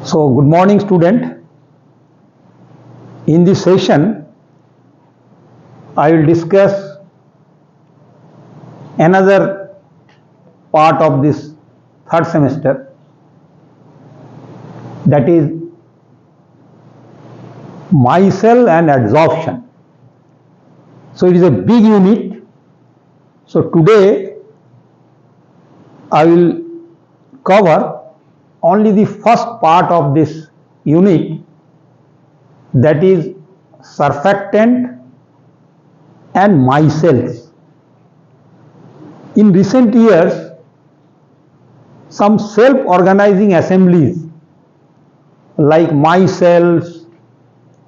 So, good morning student. In this session, I will discuss another part of this third semester, that is Micelles and adsorption. So, it is a big unit. So, today I will cover only the first part of this unit, that is surfactant and micelles. In recent years, some self-organizing assemblies like micelles,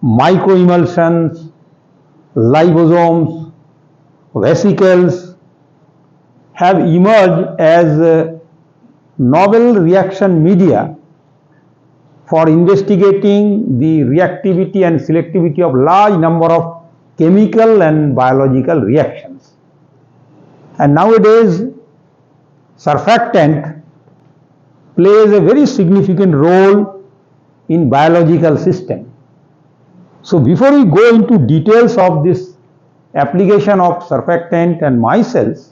microemulsions, liposomes, vesicles have emerged as novel reaction media for investigating the reactivity and selectivity of large number of chemical and biological reactions. And nowadays, surfactant plays a very significant role in biological system. So before we go into details of this application of surfactant and micelles,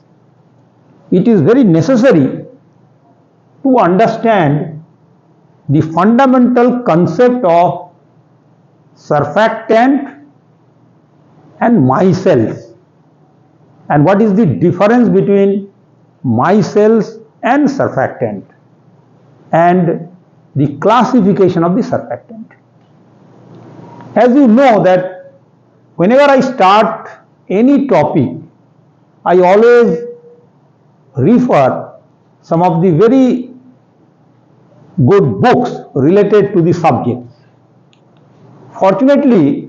it is very necessary to understand the fundamental concept of surfactant and micelles, and what is the difference between micelles and surfactant, and the classification of the surfactant. As you know that whenever I start any topic, I always refer some of the very good books related to the subject. Fortunately,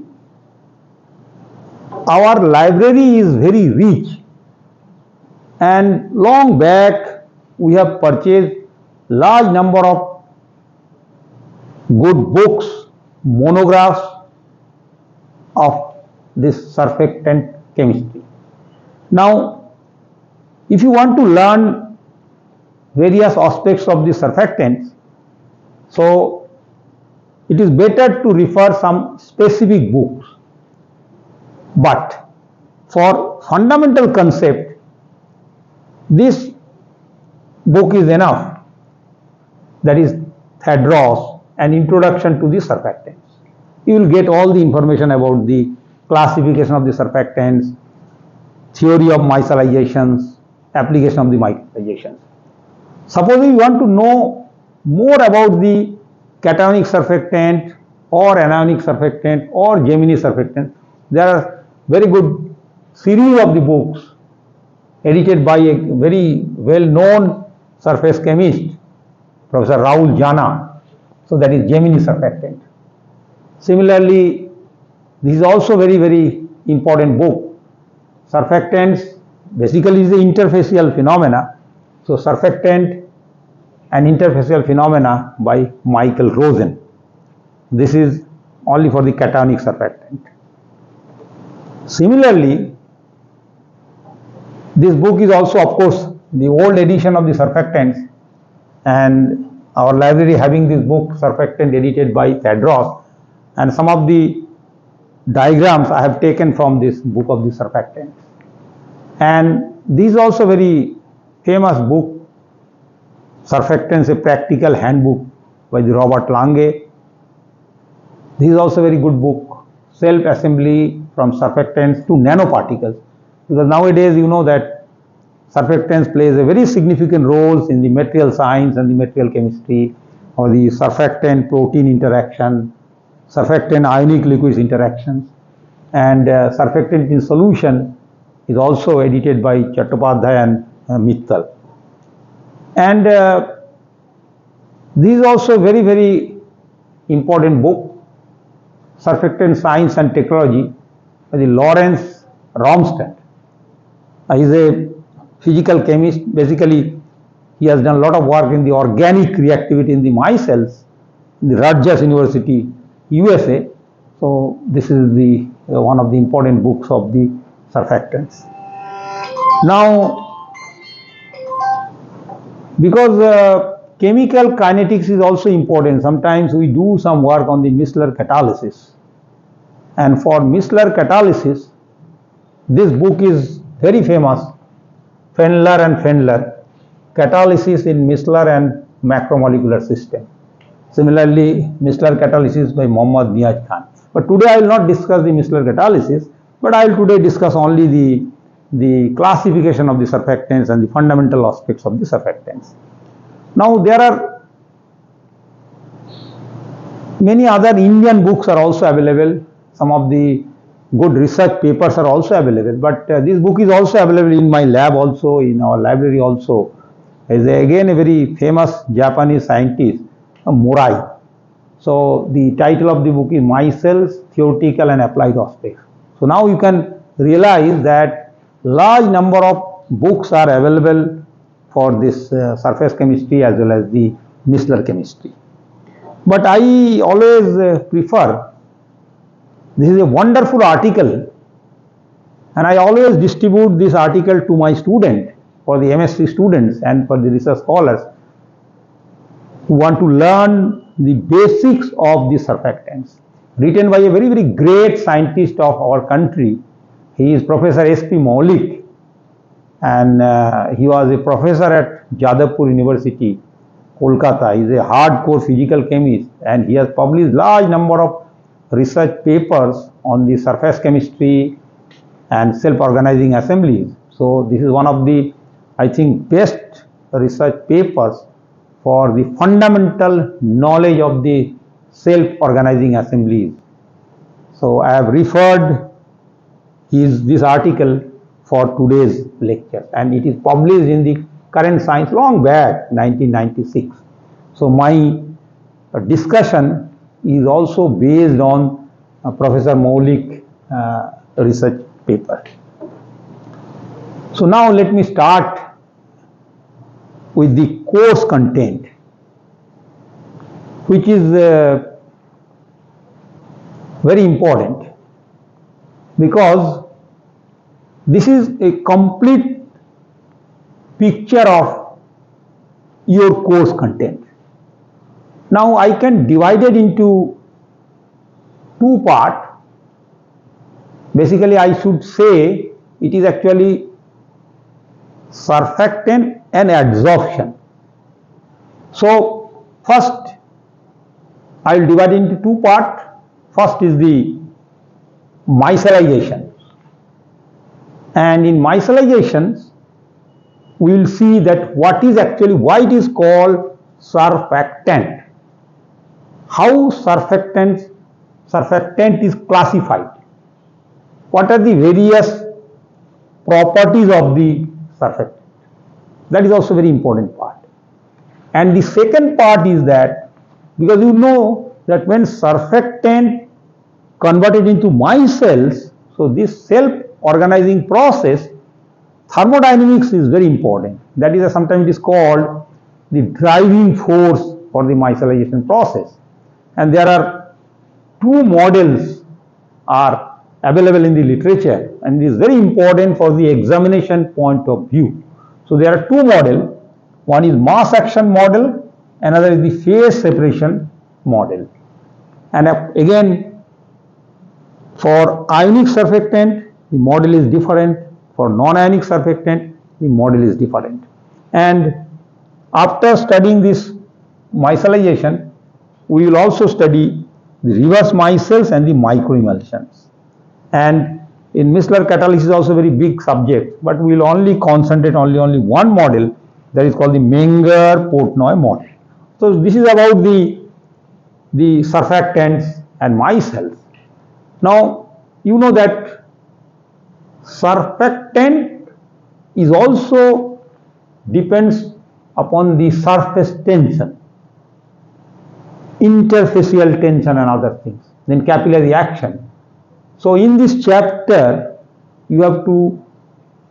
our library is very rich, and long back we have purchased large number of good books, monographs of this surfactant chemistry. Now, if you want to learn various aspects of the surfactants, so it is better to refer some specific books. But for fundamental concept, this book is enough, that is Thadros, an introduction to the surfactants. You will get all the information about the classification of the surfactants, theory of micelizations, application of the micelizations. Suppose you want to know more about the cationic surfactant or anionic surfactant or Gemini surfactant, there are very good series of the books edited by a very well-known surface chemist, Professor Raul Jana. So that is Gemini surfactant. Similarly, this is also very important book. Surfactants basically is the interfacial phenomena. So surfactant and interfacial phenomena by Michael Rosen. This is only for the cationic surfactant. Similarly, this book is also, of course, the old edition of the surfactants, and our library having this book, surfactant, edited by Thadros, and some of the diagrams I have taken from this book of the surfactants. And this is also very famous book, Surfactants, a Practical Handbook by the Robert Lange. This is also a very good book, Self-Assembly from Surfactants to Nanoparticles, because nowadays you know that surfactants plays a very significant role in the material science and the material chemistry, or the surfactant protein interaction, surfactant ionic liquids interactions, and surfactant in solution is also edited by Chattopadhyay and Micelles. And this is also a very important book, Surfactant Science and Technology by the Lawrence Romstad. He is a physical chemist. Basically, he has done a lot of work in the organic reactivity in the micelles in the Rutgers University, USA. So this is the one of the important books of the surfactants. Now, because chemical kinetics is also important. Sometimes we do some work on the Micelles catalysis. And for Micelles catalysis, this book is very famous, Fendler and Fendler, Catalysis in Micelles and Macromolecular System. Similarly, Micelles catalysis by Mohammad Niaz Khan. But today I will not discuss the Micelles catalysis, but I will today discuss only the classification of the surfactants and the fundamental aspects of the surfactants. Now there are many other Indian books are also available. Some of the good research papers are also available, but this book is also available in my lab also, in our library also. There is again a very famous Japanese scientist, Murai. So the title of the book is Micelles, Theoretical and Applied Aspects. So now you can realize that large number of books are available for this surface chemistry as well as the Micelles chemistry. But I always prefer, this is a wonderful article, and I always distribute this article to my students, for the M.Sc students and for the research scholars who want to learn the basics of the surfactants. Written by a very, very great scientist of our country. He is Professor S.P. Maulik, and he was a professor at Jadavpur University, Kolkata. He is a hardcore physical chemist, and he has published large number of research papers on the surface chemistry and self-organizing assemblies. So this is one of the, I think, best research papers for the fundamental knowledge of the self-organizing assemblies. So I have referred this article for today's lecture, and it is published in the Current Science long back, 1996. So my discussion is also based on Professor Maulik research paper. So now let me start with the course content, which is very important, because this is a complete picture of your course content. Now I can divide it into two parts. Basically I should say it is actually surfactant and adsorption. So first I will divide into two parts. First is the micellization, and in micelizations we will see that why it is called surfactant, how surfactant is classified, what are the various properties of the surfactant. That is also very important part. And the second part is that, because you know that when surfactant converted into micelles, so this self-organizing process, thermodynamics is very important. That is sometimes it is called the driving force for the micellization process. And there are two models are available in the literature, and it is very important for the examination point of view. So there are two models. One is mass action model, another is the phase separation model. And again, for ionic surfactant, the model is different. For non-ionic surfactant, the model is different. And after studying this micellization, we will also study the reverse micelles and the microemulsions. And in Micelles catalysis is also a very big subject, but we will only concentrate only one model, that is called the Menger-Portnoy model. So this is about the surfactants and micelles. Now you know that surfactant is also depends upon the surface tension, interfacial tension and other things, then capillary action. So in this chapter you have to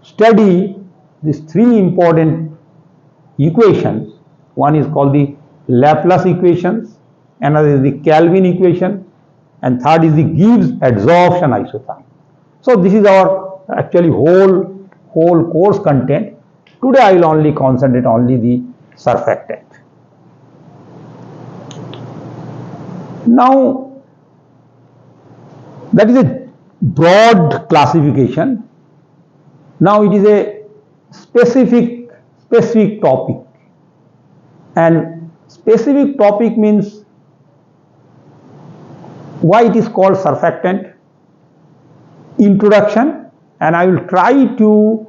study these three important equations. One is called the Laplace equations, another is the Kelvin equation, and third is the Gibbs adsorption isotherm. So this is our actually whole course content. Today I will only concentrate only the surfactant. Now, that is a broad classification. Now it is a specific topic, and specific topic means why it is called surfactant, introduction, and I will try to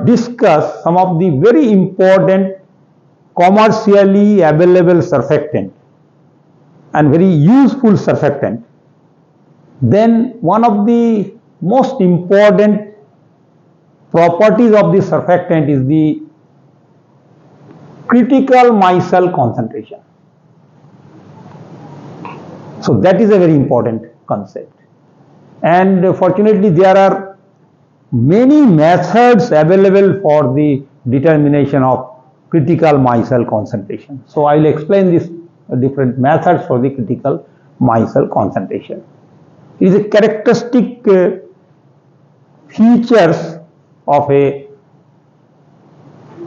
discuss some of the very important commercially available surfactant and very useful surfactant. Then one of the most important properties of this surfactant is the critical Micelles concentration. So that is a very important concept. And fortunately there are many methods available for the determination of critical Micelles concentration. So I will explain these different methods for the critical Micelles concentration. It is a characteristic features of a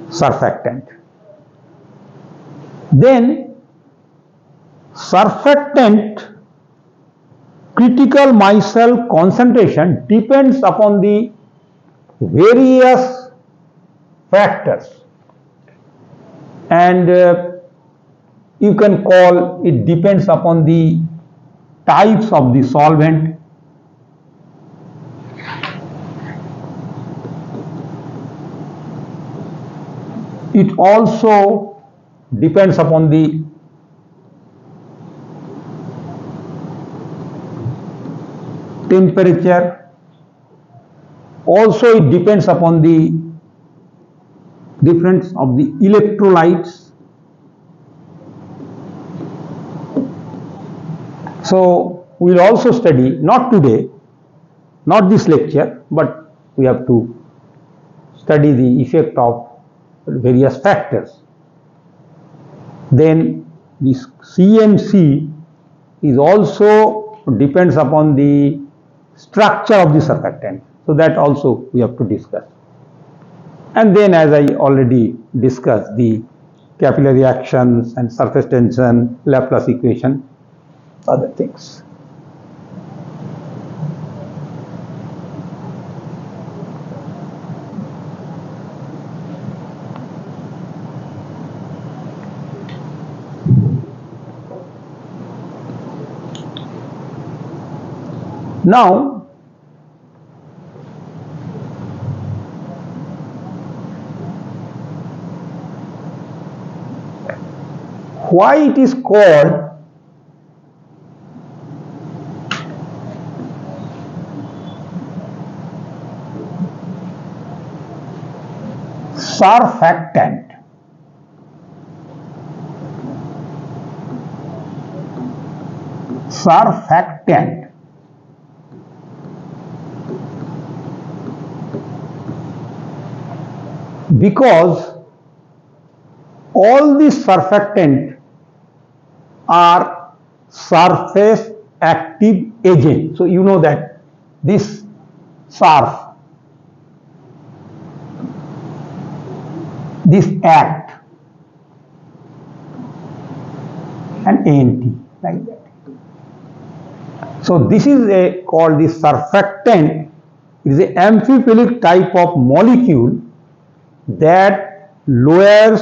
surfactant. Then surfactant critical Micelles concentration depends upon the various factors, and you can call it depends upon the types of the solvent, it also depends upon the temperature, also it depends upon the difference of the electrolytes. So we will also study, not today, not this lecture, but we have to study the effect of various factors. Then this CMC is also depends upon the structure of the surfactant. So that also we have to discuss. And then, as I already discussed, the capillary actions and surface tension, Laplace equation, other things. Now, why it is called surfactant? Surfactant. Because all these surfactant are surface active agent. So you know that this surf, this act, and ANT, like that. So this is called the surfactant. It is an amphiphilic type of molecule that lowers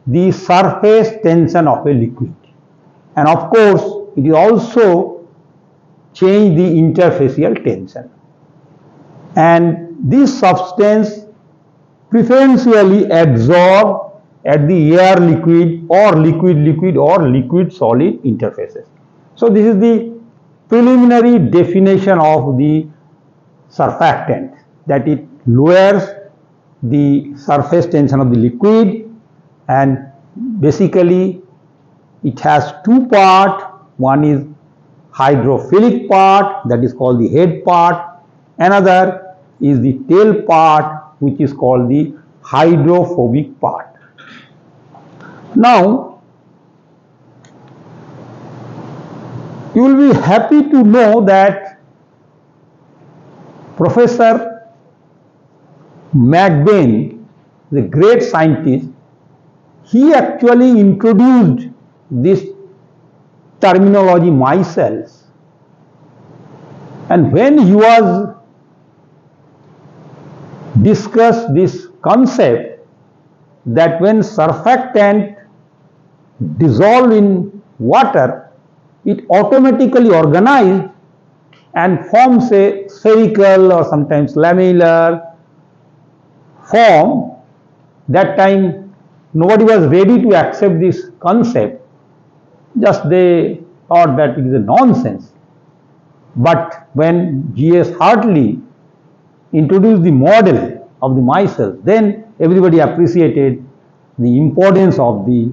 the surface tension of a liquid, and of course it is also change the interfacial tension, and this substance preferentially absorb at the air liquid or liquid or liquid solid interfaces. So this is the preliminary definition of the surfactant, that it lowers the surface tension of the liquid, and basically it has two parts. One is hydrophilic part, that is called the head part. Another is the tail part, which is called the hydrophobic part. Now you will be happy to know that Professor McBain, the great scientist, he actually introduced this terminology Micelles, and when he was discussed this concept that when surfactant dissolved in water, it automatically organized and forms a spherical or sometimes lamellar form. That time nobody was ready to accept this concept, just they thought that it is a nonsense. But when G.S. Hartley introduced the model of the Micelles, then everybody appreciated the importance of the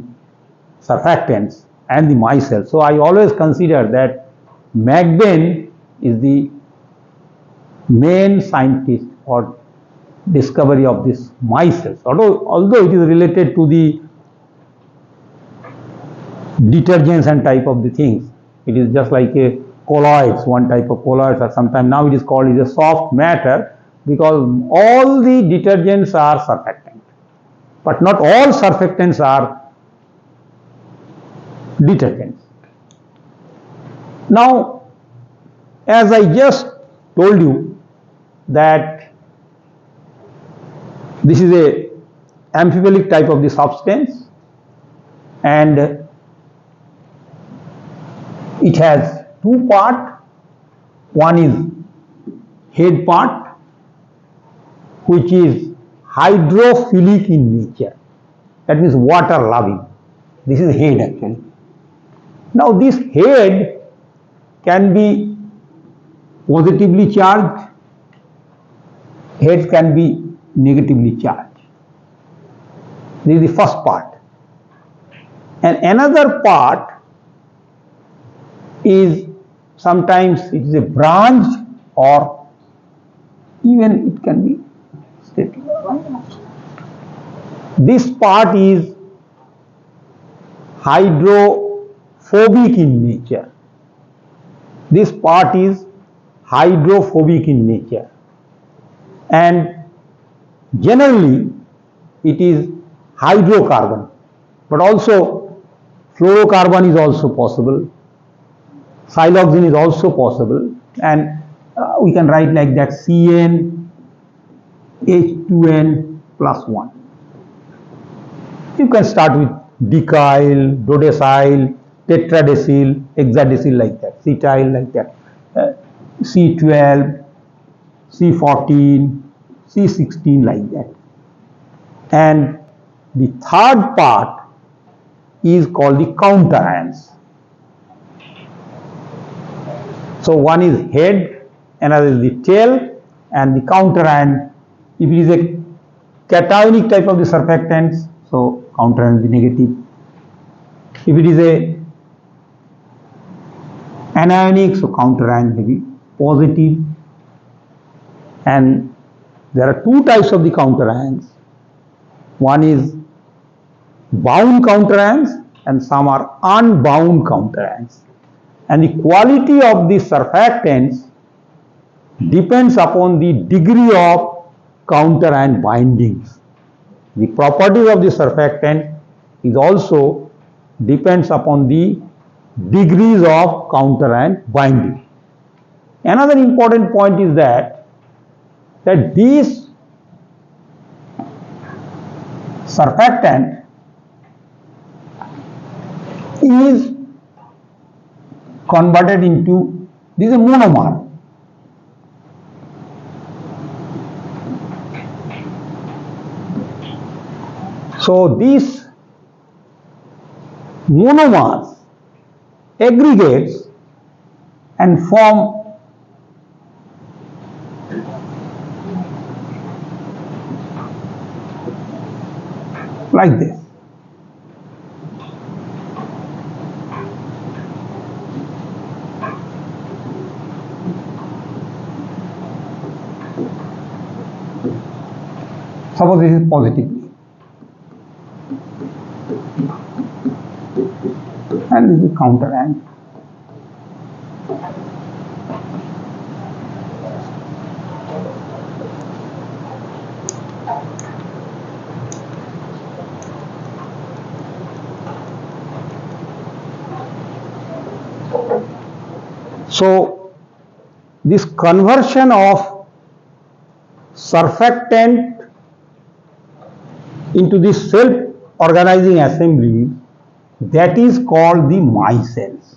surfactants and the Micelles. So I always consider that McBain is the main scientist or discovery of this Micelles. Although it is related to the detergents and type of the things, it is just like a colloids, one type of colloids, or sometimes now it is called as a soft matter, because all the detergents are surfactant, but not all surfactants are detergents. Now, as I just told you that this is a amphiphilic type of the substance, and it has two parts. One is head part, which is hydrophilic in nature, that means water loving. This is head actually. Now this head can be positively charged, heads can be negatively charged. This is the first part. And another part is sometimes it is a branch or even it can be static. This part is hydrophobic in nature. This part is hydrophobic in nature, and generally it is hydrocarbon, but also fluorocarbon is also possible, siloxane is also possible, and we can write like that CN H2N plus 1. You can start with decyl, dodecyl, tetradecyl, hexadecyl like that, cetyl like that, C12, C14, C16 like that. And the third part is called the counterions. So one is head, another is the tail, and the counterion, if it is a cationic type of the surfactants, so counterion is the negative. If it is a anionic, so counterion may be positive. And there are two types of the counterions. One is bound counterions and some are unbound counterions. And the quality of the surfactants depends upon the degree of counterion bindings. The properties of the surfactant is also depends upon the degrees of counterion binding. Another important point is that this surfactant is converted into, this is a monomer. So these monomers aggregates and form like this. Suppose this is positive and this is counterion. So this conversion of surfactant into this self-organizing assembly, that is called the micelles.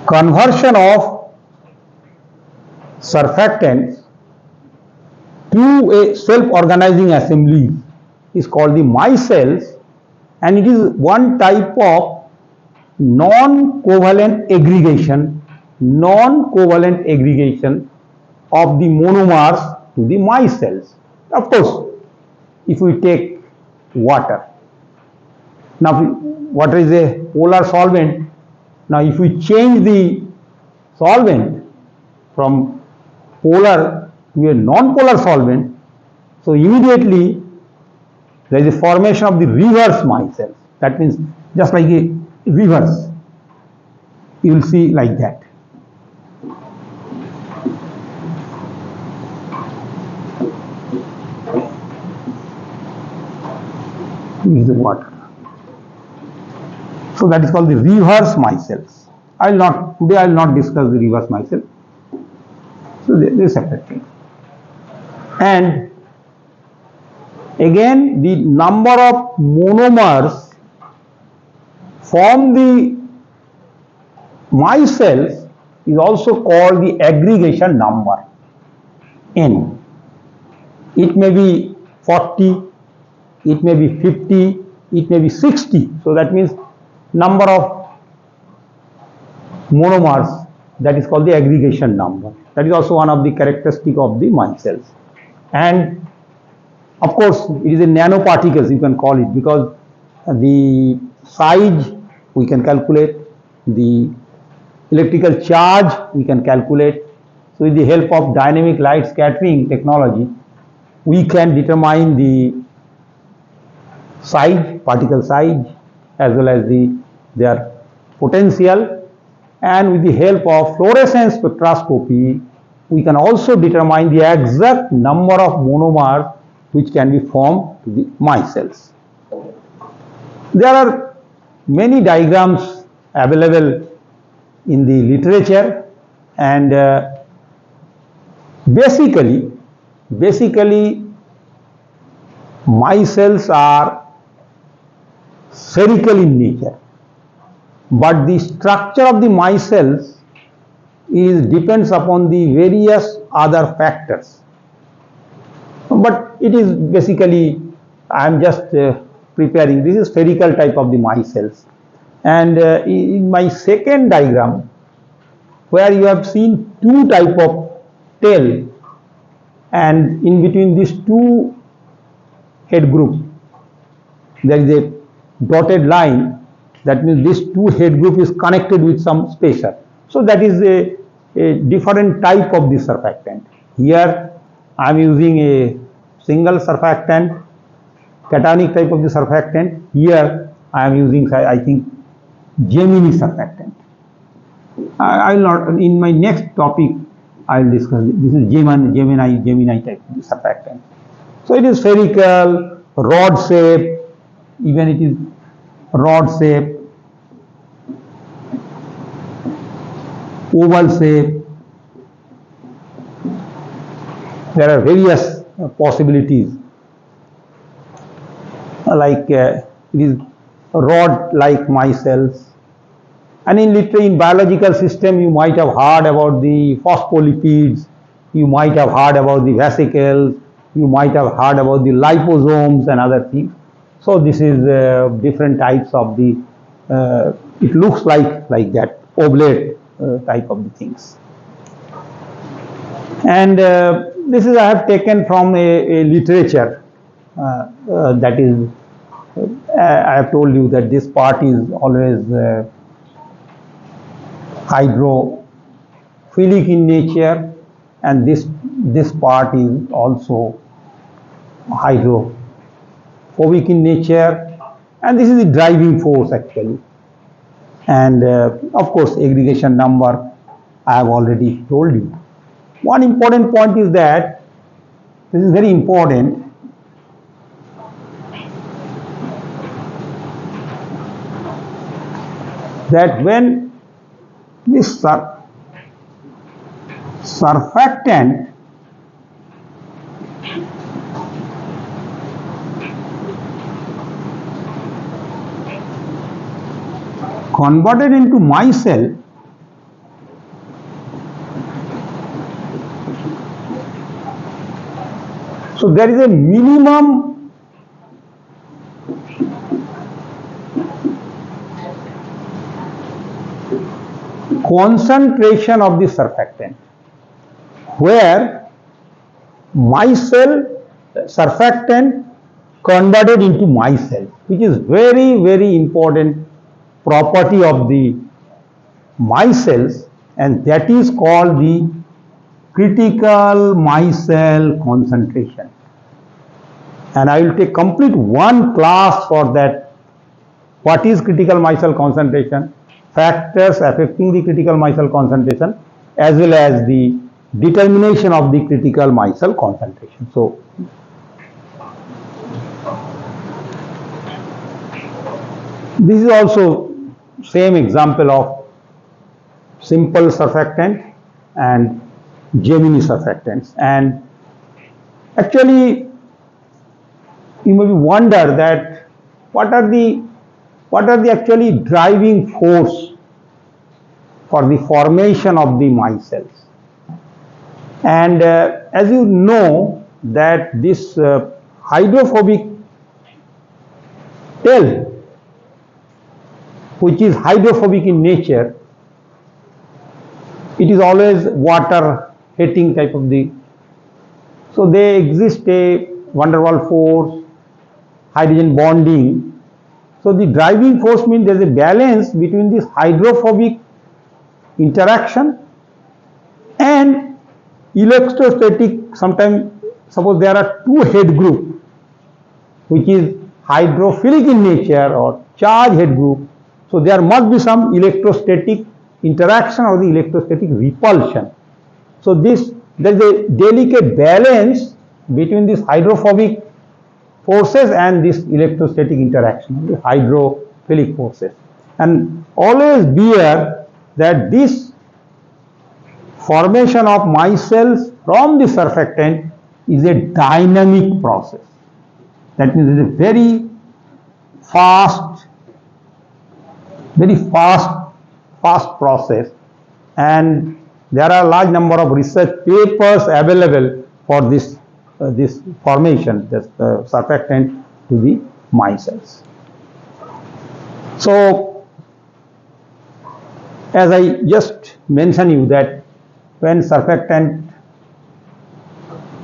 Conversion of surfactants to a self-organizing assembly is called the micelles, and it is one type of non-covalent aggregation of the monomers to the micelles. Of course, if we take water, now water is a polar solvent. Now if we change the solvent from polar to a non-polar solvent, so immediately there is a formation of the reverse micelles. That means just like a reverse, you will see like that. Is the water. So that is called the reverse micelles. Today I will not discuss the reverse micelle. So they are separate things. And again, the number of monomers from the micelles is also called the aggregation number, N. It may be 40, it may be 50, it may be 60. So that means number of monomers, that is called the aggregation number. That is also one of the characteristic of the micelles. And of course, it is a nanoparticles, you can call it, because the size we can calculate, the electrical charge we can calculate. So with the help of dynamic light scattering technology, we can determine the size, particle size, as well as their potential, and with the help of fluorescence spectroscopy, we can also determine the exact number of monomers which can be formed to the micelles. There are many diagrams available in the literature, and basically micelles are spherical in nature, but the structure of the micelles depends upon the various other factors. But it is basically, I am just preparing, this is spherical type of the micelles. And in my second diagram, where you have seen two type of tail, and in between these two head groups, there is a dotted line. That means this two head group is connected with some spacer. So that is a different type of the surfactant. Here I am using a single surfactant, cationic type of the surfactant. Here I am using, I think, Gemini surfactant. I will not, in my next topic I will discuss it. This is Gemini type of the surfactant. So it is spherical, rod shape, even it is rod shape, oval shape. There are various possibilities, like it is rod-like micelles. And in biological system, you might have heard about the phospholipids, you might have heard about the vesicles, you might have heard about the liposomes and other things. So this is different types of the, it looks like that, oblate type of the things. And this is, I have taken from a literature, that is, I have told you that this part is always hydrophilic in nature, and this part is also hydrophobic in nature, and this is the driving force actually. And of course, aggregation number I have already told you. One important point is that, this is very important, that when this surfactant converted into micelle, so there is a minimum concentration of the surfactant where micelle surfactant converted into micelle, which is very important property of the micelles, and that is called the critical micelle concentration. And I will take complete one class for that. What is critical micelle concentration, factors affecting the critical micelle concentration, as well as the determination of the critical micelle concentration. So this is also same example of simple surfactant and Gemini surfactants. And actually you may wonder that what are the actually driving force for the formation of the micelles. And as you know that this hydrophobic tail, which is hydrophobic in nature, it is always water hating type of the, so they exist a van der Waals force, hydrogen bonding. So the driving force means there is a balance between this hydrophobic interaction and electrostatic. Sometimes suppose there are two head group which is hydrophilic in nature or charge head group, so there must be some electrostatic interaction or the electrostatic repulsion. So there is a delicate balance between this hydrophobic forces and this electrostatic interaction, the hydrophilic forces. And always beware that this formation of micelles from the surfactant is a dynamic process. That means it is a very fast process, and there are a large number of research papers available for this formation, this surfactant to the micelles. So as I just mentioned you that when surfactant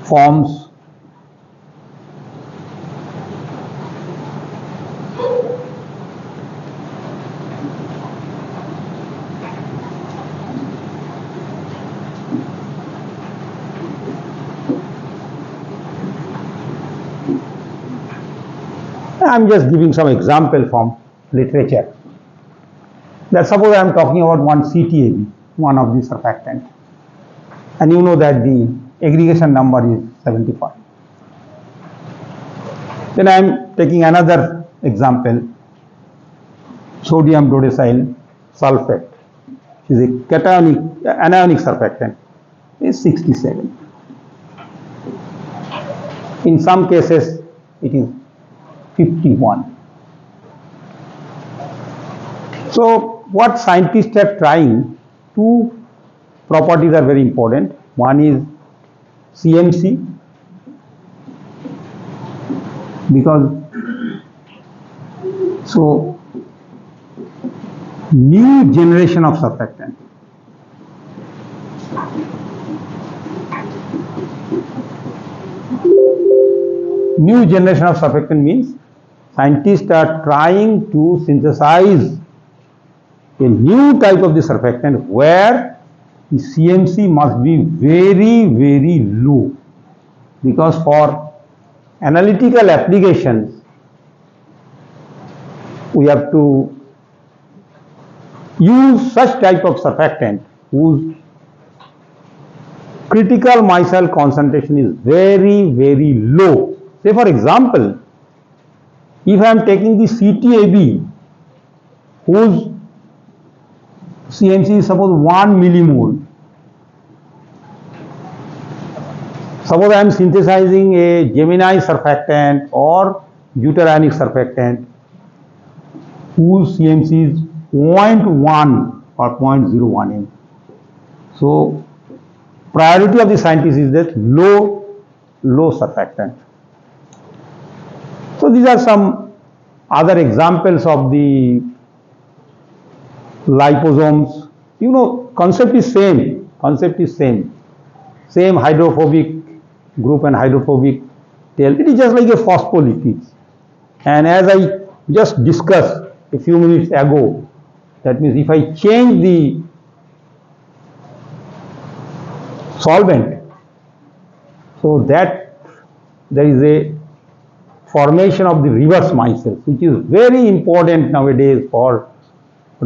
forms I am just giving some example from literature. That suppose I am talking about one CTAB, one of the surfactant, and you know that the aggregation number is 75. Then I am taking another example, sodium dodecyl sulfate, which is a anionic surfactant, is 67. In some cases it is 51. So what scientists are trying, two properties are very important. One is CMC, because so new generation of surfactant. New generation of surfactant means scientists are trying to synthesize a new type of the surfactant where the CMC must be very low, because for analytical applications we have to use such type of surfactant whose critical micelle concentration is very low. Say for example, if I am taking the CTAB whose CMC is suppose 1 millimole. Suppose I am synthesizing a Gemini surfactant or deuterionic surfactant whose CMC is 0.1 or 0.01 m. So priority of the scientist is that low surfactant. So these are some other examples of the liposomes. You know, concept is same. Same hydrophobic group and hydrophobic tail. It is just like a phospholipids. And as I just discussed a few minutes ago, that means if I change the solvent, so that there is a formation of the reverse micelles, which is very important nowadays for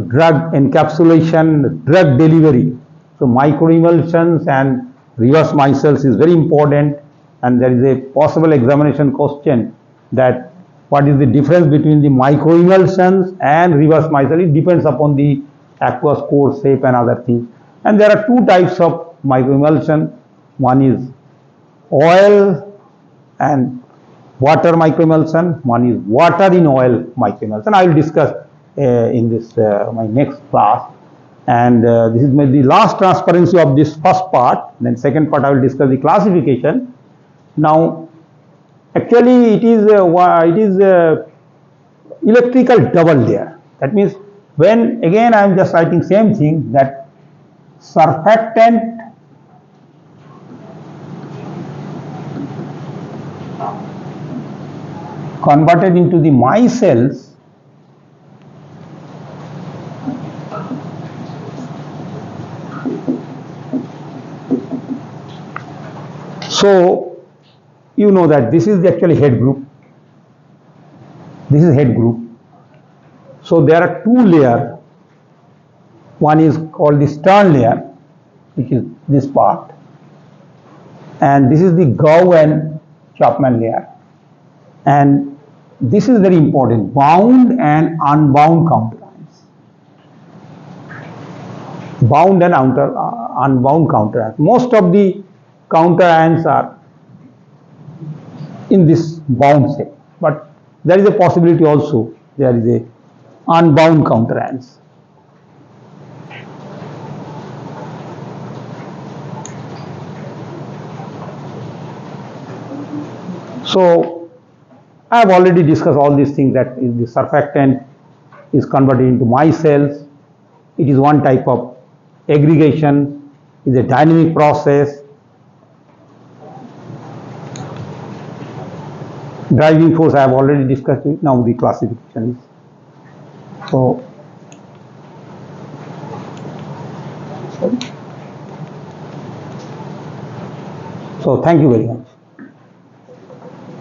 drug encapsulation, drug delivery. So microemulsions and reverse micelles is very important, and there is a possible examination question that what is the difference between the microemulsions and reverse micelle. It depends upon the aqueous core shape and other things. And there are two types of microemulsion. One is oil and water microemulsion, one is water in oil microemulsion. I will discuss in this my next class, and this is the last transparency of this first part. Then second part I will discuss the classification. Now actually it is electrical double layer. That means when again I am just writing same thing, that surfactant converted into the micelles so you know that this is actually head group. This is head group. So there are two layers. One is called the stern layer, which is this part, and this is the Ghosh and Chapman layer. And this is very important, bound and unbound counterions. Bound and unbound counterions. Most of the counterions are in this bound shape, but there is a possibility also there is a unbound counterions. So I have already discussed all these things, that the surfactant is converted into micelles. It is one type of aggregation, is a dynamic process. Driving force I have already discussed it. Now the classification is. So thank you very much.